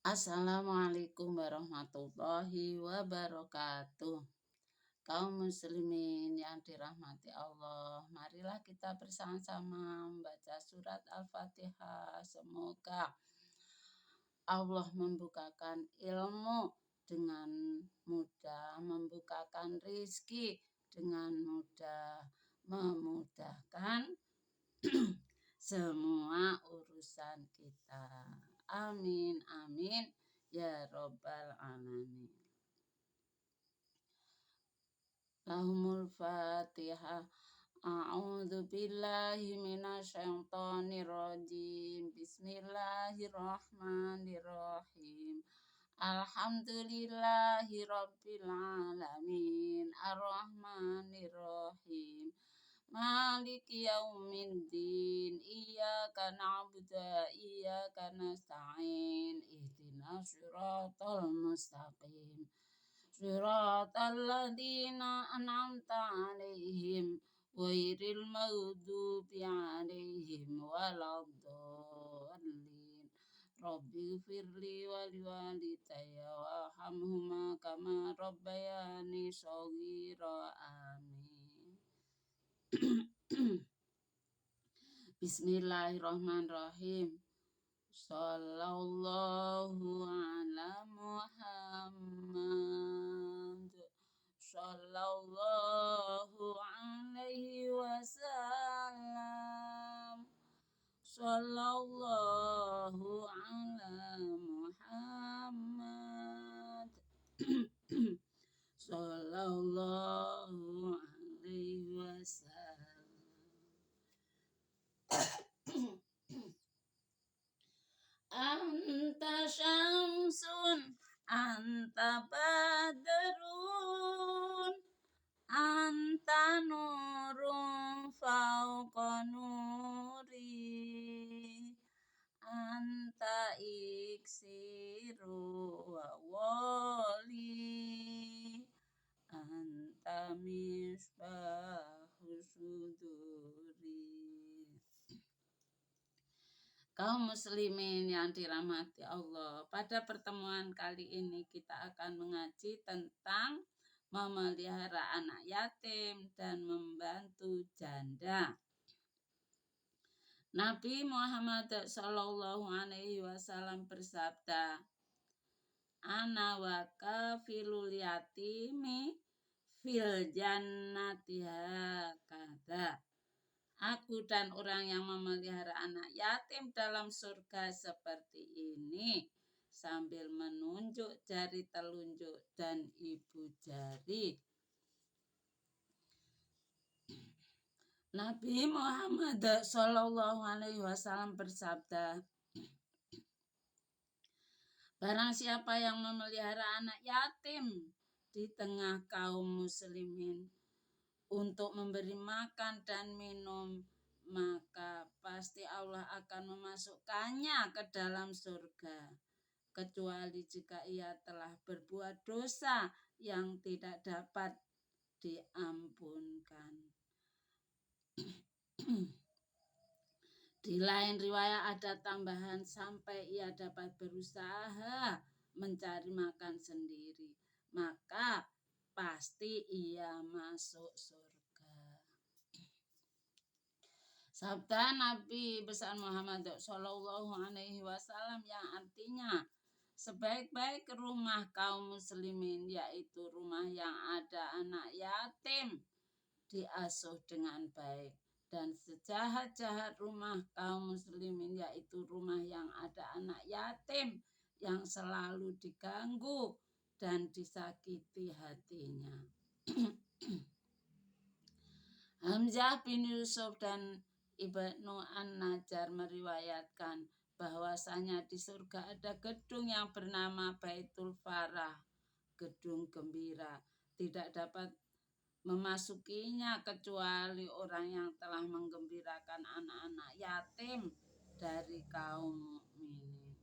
Assalamualaikum warahmatullahi wabarakatuh. Kaum muslimin yang dirahmati Allah, marilah kita bersama-sama membaca surat Al-Fatihah. Semoga Allah membukakan ilmu dengan mudah, membukakan rizki dengan mudah, memudahkan semua urusan kita. Amin, amin, ya robbal alamin. Lahumul Fatihah. A'udzu billahi minasyaitonir rajim. Bismillahirrahmanirrahim. Alhamdulillahi rabbil alamin. Arrahmanirrahim. Maliki yaumiddin. Iyyaka na'budu wa iyyaka nasta'in. Ihdinas siratal mustaqim. Siratal ladzina an'amta 'alaihim ghairil maghdubi 'alaihim waladdallin. Rabbi firli wa liwalidayya warhamhuma kama rabbayani shaghira. Amin. Bismillahirrahmanirrahim. Sallallahu ala Muhammad. Sallallahu alaihi wasallam. Sallallahu ala Muhammad. Sallallahu alaihi wasallam. Anta syamsun, anta badrun, anta nurun fauqa nuri, anta iksiru wa wali, anta misbahu suduri. Kaum muslimin yang dirahmati Allah, pada pertemuan kali ini kita akan mengaji tentang memelihara anak yatim dan membantu janda. Nabi Muhammad SAW bersabda, "Ana wa kafilul yatimi fil jannati hakadha." Aku dan orang yang memelihara anak yatim dalam surga seperti ini, sambil menunjuk jari telunjuk dan ibu jari. Nabi Muhammad SAW bersabda, barang siapa yang memelihara anak yatim di tengah kaum muslimin untuk memberi makan dan minum, maka pasti Allah akan memasukkannya ke dalam surga, kecuali jika ia telah berbuat dosa yang tidak dapat diampunkan. Di lain riwayat ada tambahan, sampai ia dapat berusaha mencari makan sendiri, maka pasti ia masuk surga. Sabda Nabi besar Muhammad SAW yang artinya, sebaik-baik rumah kaum muslimin yaitu rumah yang ada anak yatim diasuh dengan baik, dan sejahat-jahat rumah kaum muslimin yaitu rumah yang ada anak yatim yang selalu diganggu dan disakiti hatinya. Hamzah bin Yusuf dan Ibnu An-Najjar meriwayatkan bahwasanya di surga ada gedung yang bernama Baitul Farah, gedung gembira. Tidak dapat memasukinya kecuali orang yang telah menggembirakan anak-anak yatim dari kaum mukminin.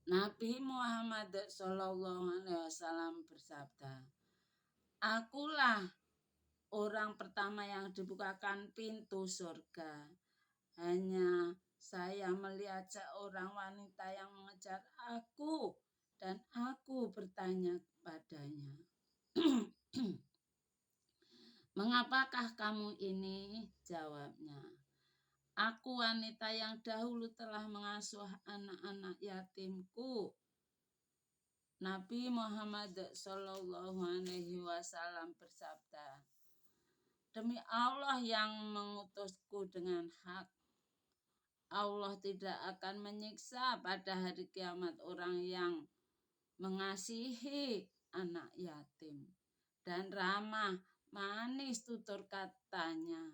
Nabi Muhammad SAW bersabda, "Akulah orang pertama yang dibukakan pintu surga. Hanya Saya melihat seorang wanita yang mengejar aku dan aku bertanya padanya, "Mengapakah kamu ini?" Jawabnya, "Aku wanita yang dahulu telah mengasuh anak-anak yatimku." Nabi Muhammad Shallallahu Alaihi Wasallam bersabda, "Demi Allah yang mengutusku dengan hak, Allah tidak akan menyiksa pada hari kiamat orang yang mengasihi anak yatim dan ramah manis tutur katanya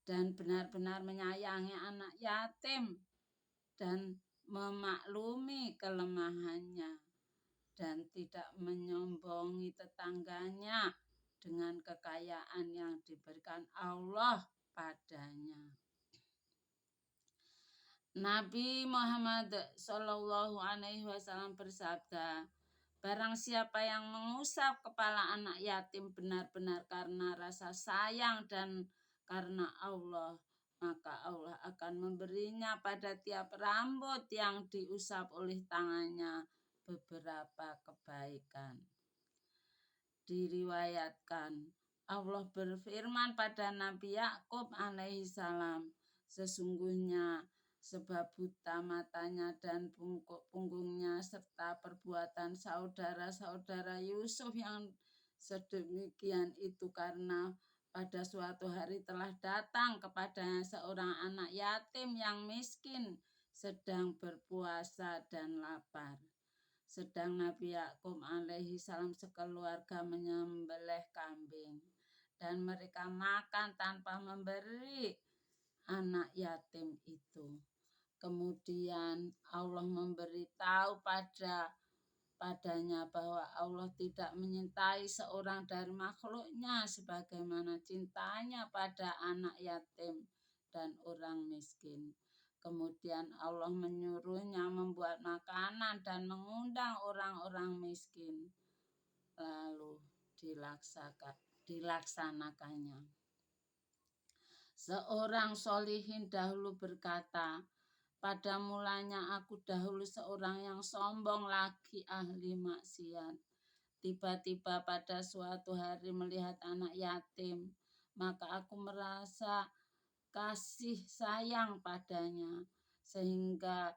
dan benar-benar menyayangi anak yatim dan memaklumi kelemahannya dan tidak menyombongi tetangganya dengan kekayaan yang diberikan Allah padanya." Nabi Muhammad Shallallahu Alaihi Wasallam bersabda, "Barang siapa yang mengusap kepala anak yatim benar-benar karena rasa sayang dan karena Allah, maka Allah akan memberinya pada tiap rambut yang diusap oleh tangannya beberapa kebaikan." Diriwayatkan, Allah berfirman pada Nabi Yakub alaihi salam, "Sesungguhnya sebab buta matanya dan punggungnya serta perbuatan saudara-saudara Yusuf yang sedemikian itu karena pada suatu hari telah datang kepadanya seorang anak yatim yang miskin sedang berpuasa dan lapar. Sedang Nabi Yakub alaihi salam sekeluarga menyembelih kambing dan mereka makan tanpa memberi anak yatim itu. Kemudian Allah memberitahu padanya bahwa Allah tidak menyintai seorang dari makhluknya sebagaimana cintanya pada anak yatim dan orang miskin. Kemudian Allah menyuruhnya membuat makanan dan mengundang orang-orang miskin. Lalu dilaksanakannya. Seorang solihin dahulu berkata, "Pada mulanya aku dahulu seorang yang sombong lagi ahli maksiat. Tiba-tiba pada suatu hari melihat anak yatim, maka aku merasa kasih sayang padanya, sehingga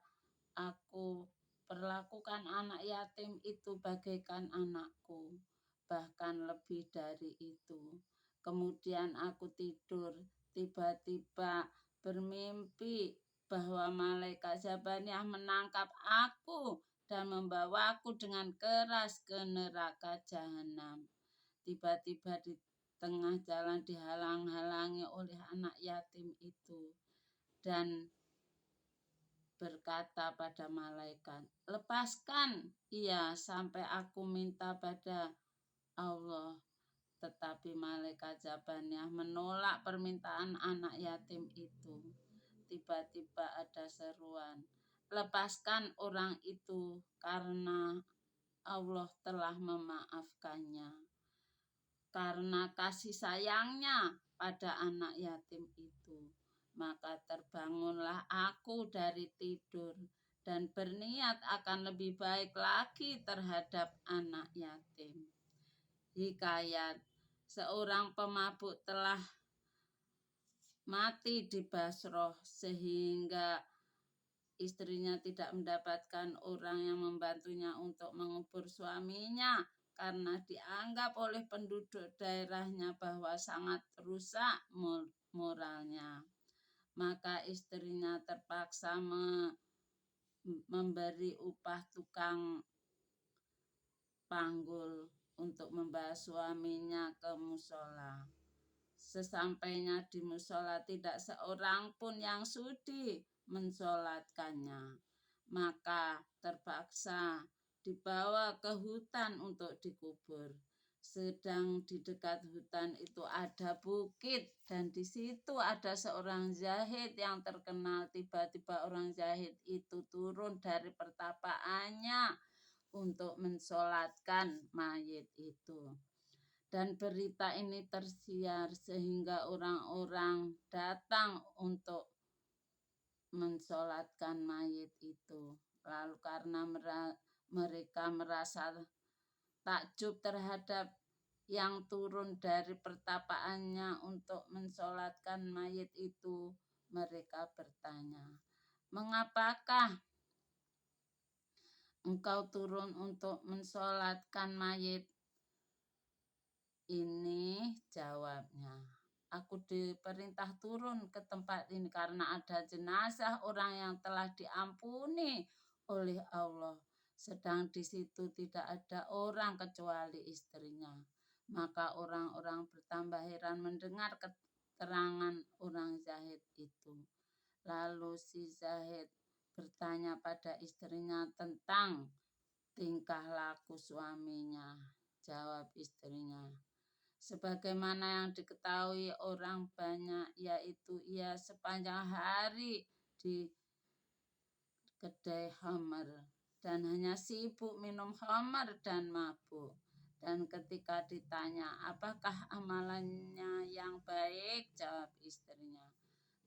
aku perlakukan anak yatim itu bagaikan anakku, bahkan lebih dari itu. Kemudian aku tidur, tiba-tiba bermimpi bahwa malaikat Zabaniyah menangkap aku dan membawaku dengan keras ke neraka jahanam. Tiba-tiba di tengah jalan dihalang-halangi oleh anak yatim itu dan berkata pada malaikat, 'Lepaskan ia sampai aku minta pada Allah.' Tetapi malaikat Zabaniyah menolak permintaan anak yatim itu. Tiba-tiba ada seruan, 'Lepaskan orang itu karena Allah telah memaafkannya.' Karena kasih sayangnya pada anak yatim itu, maka terbangunlah aku dari tidur dan berniat akan lebih baik lagi terhadap anak yatim." Hikayat, seorang pemabuk telah mati di Basroh sehingga istrinya tidak mendapatkan orang yang membantunya untuk mengubur suaminya karena dianggap oleh penduduk daerahnya bahwa sangat rusak moralnya. Maka istrinya terpaksa memberi upah tukang panggul untuk membawa suaminya ke musola. Sesampainya di musola tidak seorang pun yang sudi mensolatkannya. Maka terpaksa dibawa ke hutan untuk dikubur. Sedang di dekat hutan itu ada bukit dan di situ ada seorang zahid yang terkenal. Tiba-tiba orang zahid itu turun dari pertapaannya untuk mensolatkan mayit itu. Dan berita ini tersiar sehingga orang-orang datang untuk mensolatkan mayit itu. Lalu karena mereka merasa takjub terhadap yang turun dari pertapaannya untuk mensolatkan mayit itu, mereka bertanya, "Mengapakah engkau turun untuk mensolatkan mayit?" Ini jawabnya, "Aku diperintah turun ke tempat ini karena ada jenazah orang yang telah diampuni oleh Allah. Sedang di situ tidak ada orang kecuali istrinya." Maka orang-orang bertambah heran mendengar keterangan orang Zahid itu. Lalu si Zahid bertanya pada istrinya tentang tingkah laku suaminya. Jawab istrinya, "Sebagaimana yang diketahui orang banyak, yaitu ia sepanjang hari di kedai khamar dan hanya sibuk minum khamar dan mabuk. Dan ketika ditanya, apakah amalannya yang baik?" Jawab istrinya,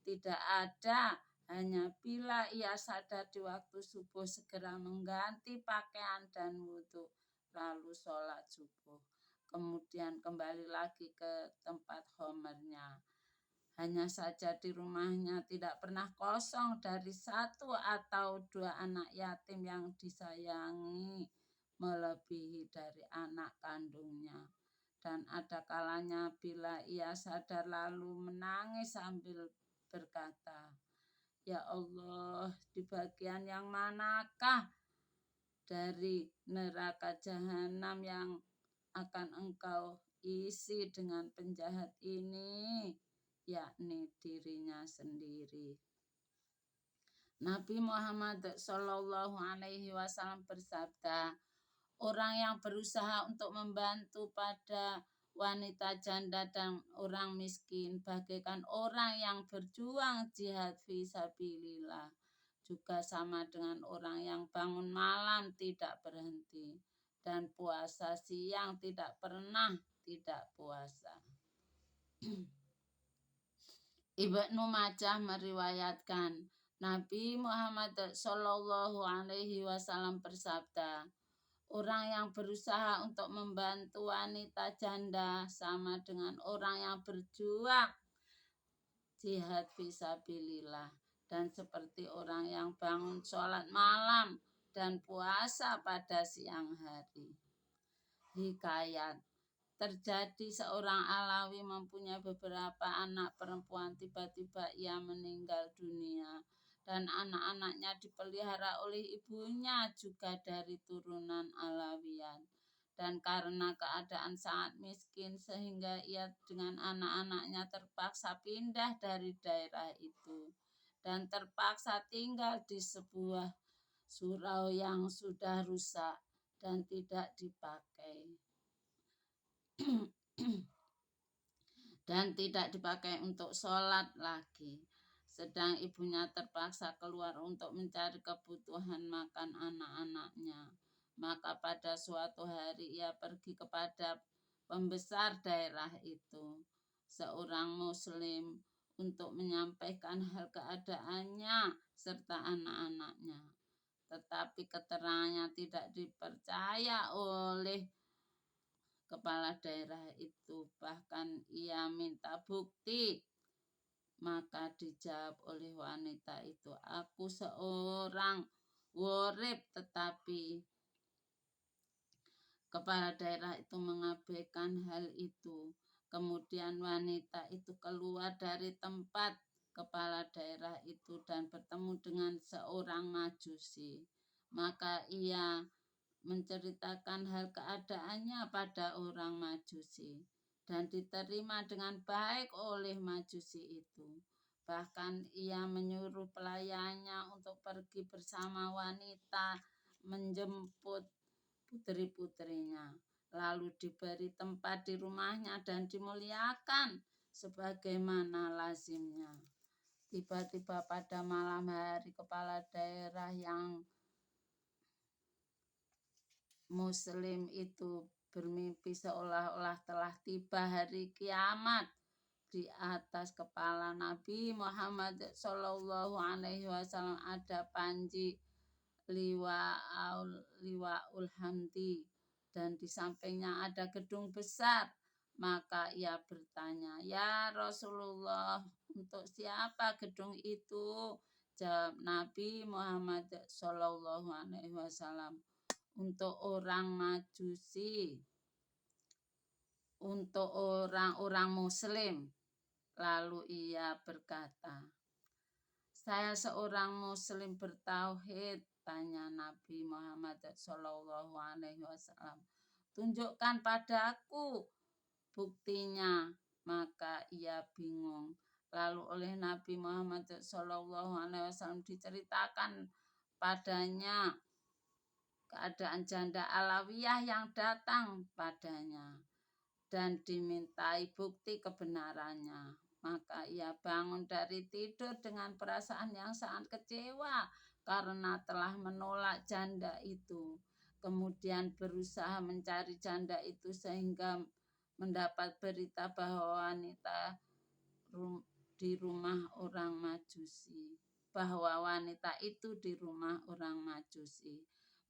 "Tidak ada, hanya bila ia sadar di waktu subuh segera mengganti pakaian dan wudhu, lalu sholat subuh. Kemudian kembali lagi ke tempat khamarnya. Hanya saja di rumahnya tidak pernah kosong dari satu atau dua anak yatim yang disayangi melebihi dari anak kandungnya. Dan ada kalanya bila ia sadar lalu menangis sambil berkata, 'Ya Allah, di bagian yang manakah dari neraka jahanam yang akan engkau isi dengan penjahat ini?' Yakni dirinya sendiri." Nabi Muhammad Shallallahu Alaihi Wasallam bersabda, "Orang yang berusaha untuk membantu pada wanita janda dan orang miskin bagaikan orang yang berjuang jihad fisabilillah, juga sama dengan orang yang bangun malam tidak berhenti dan puasa siang tidak pernah tidak puasa." Ibnu Majah meriwayatkan, Nabi Muhammad Shallallahu Alaihi Wasallam bersabda, "Orang yang berusaha untuk membantu wanita janda sama dengan orang yang berjuang jihad fisabilillah, dan seperti orang yang bangun sholat malam dan puasa pada siang hari." Hikayat, terjadi seorang Alawi mempunyai beberapa anak perempuan. Tiba-tiba ia meninggal dunia dan anak-anaknya dipelihara oleh ibunya juga dari turunan Alawiyan. Dan karena keadaan sangat miskin sehingga ia dengan anak-anaknya terpaksa pindah dari daerah itu dan terpaksa tinggal di sebuah surau yang sudah rusak dan tidak dipakai dan tidak dipakai untuk sholat lagi. Sedang ibunya terpaksa keluar untuk mencari kebutuhan makan anak-anaknya. Maka pada suatu hari ia pergi kepada pembesar daerah itu, seorang muslim, untuk menyampaikan hal keadaannya serta anak-anaknya. Tetapi keterangannya tidak dipercaya oleh kepala daerah itu, bahkan ia minta bukti. Maka dijawab oleh wanita itu, "Aku seorang worib." Tetapi kepala daerah itu mengabaikan hal itu. Kemudian wanita itu keluar dari tempat kepala daerah itu dan bertemu dengan seorang majusi. Maka ia menceritakan hal keadaannya pada orang majusi dan diterima dengan baik oleh majusi itu. Bahkan ia menyuruh pelayannya untuk pergi bersama wanita menjemput putri-putrinya, lalu diberi tempat di rumahnya dan dimuliakan sebagaimana lazimnya. Tiba-tiba pada malam hari kepala daerah yang muslim itu bermimpi seolah-olah telah tiba hari kiamat. di atas kepala Nabi Muhammad Shallallahu Alaihi Wasallam ada panji liwaul hamdi, dan di sampingnya ada gedung besar. Maka ia bertanya, "Ya Rasulullah, untuk siapa gedung itu?" Jawab Nabi Muhammad Shallallahu Alaihi Wasallam, "Untuk orang Majusi, untuk orang-orang Muslim." Lalu ia berkata, "Saya seorang Muslim bertauhid." Tanya Nabi Muhammad Shallallahu Alaihi Wasallam, "Tunjukkan padaku buktinya." Maka ia bingung. Lalu oleh Nabi Muhammad Shallallahu Alaihi Wasallam diceritakan padanya keadaan janda Alawiyah yang datang padanya dan dimintai bukti kebenarannya. Maka ia bangun dari tidur dengan perasaan yang sangat kecewa karena telah menolak janda itu. Kemudian berusaha mencari janda itu sehingga mendapat berita bahwa wanita itu di rumah orang Majusi.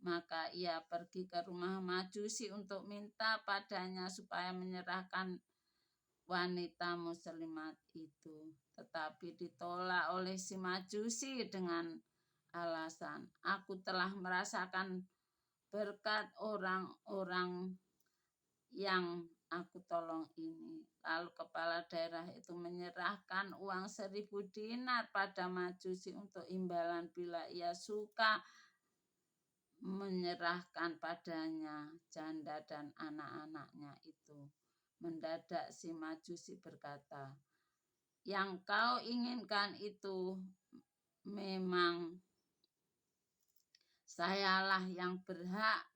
Maka ia pergi ke rumah Majusi untuk minta padanya supaya menyerahkan wanita muslimat itu. Tetapi ditolak oleh si Majusi dengan alasan, "Aku telah merasakan berkat orang-orang yang aku tolong ini." Lalu kepala daerah itu menyerahkan uang 1.000 dinar pada Majusi untuk imbalan bila ia suka menyerahkan padanya janda dan anak-anaknya itu. Mendadak si Majusi berkata, "Yang kau inginkan itu memang sayalah yang berhak,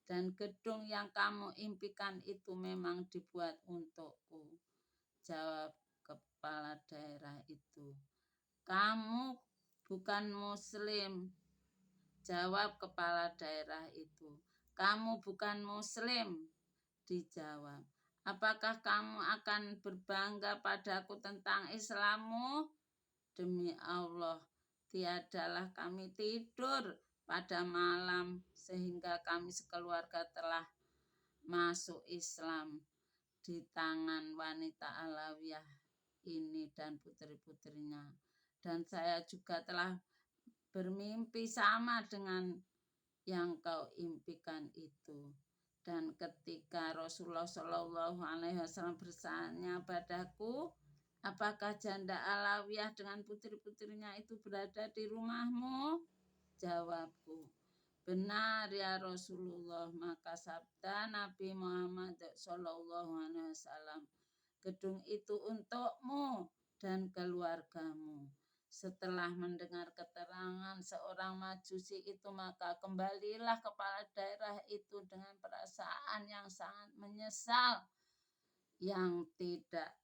dan gedung yang kamu impikan itu memang dibuat untukku." Jawab kepala daerah itu, "Kamu bukan Muslim." Jawab kepala daerah itu, "Kamu bukan Muslim." Dijawab, "Apakah kamu akan berbangga padaku tentang Islammu?" "Demi Allah, tiadalah kami tidur pada malam sehingga kami sekeluarga telah masuk Islam di tangan wanita Alawiyah ini dan putri-putrinya. Dan saya juga telah bermimpi sama dengan yang kau impikan itu." Dan ketika Rasulullah Shallallahu Alaihi Wasallam bertanya padaku, "Apakah janda Alawiyah dengan putri-putrinya itu berada di rumahmu?" Jawabku, "Benar ya Rasulullah." Maka sabda Nabi Muhammad Shallallahu Alaihi Wasallam, "Gedung itu untukmu dan keluargamu." Setelah mendengar keterangan seorang Majusi itu, maka kembalilah kepala daerah itu dengan perasaan yang sangat menyesal yang tidak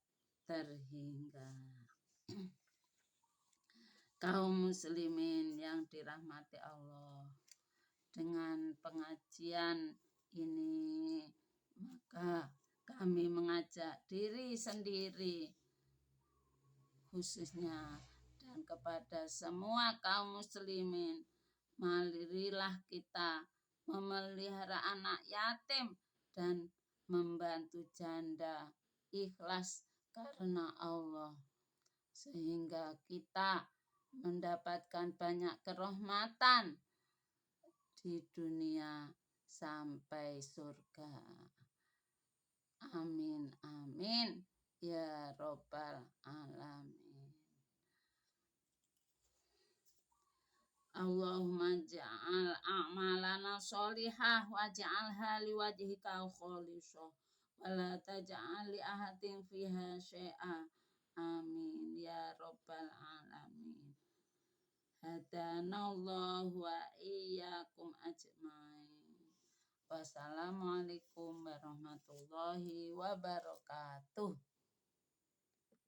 terhingga. Kaum muslimin yang dirahmati Allah, dengan pengajian ini maka kami mengajak diri sendiri khususnya dan kepada semua kaum muslimin, marilah kita memelihara anak yatim dan membantu janda ikhlas karena Allah, sehingga kita mendapatkan banyak kerahmatan di dunia sampai surga. Amin amin ya robbal alamin. Allahumma ja'al a'malana sholihah waj'alha liwajhika khalisah wa la taj'al li ahadin fiha syai'a. Amin ya robbal alamin. Hadanallahu wa iyyakum ajmain. Wassalamualaikum warahmatullahi wabarakatuh.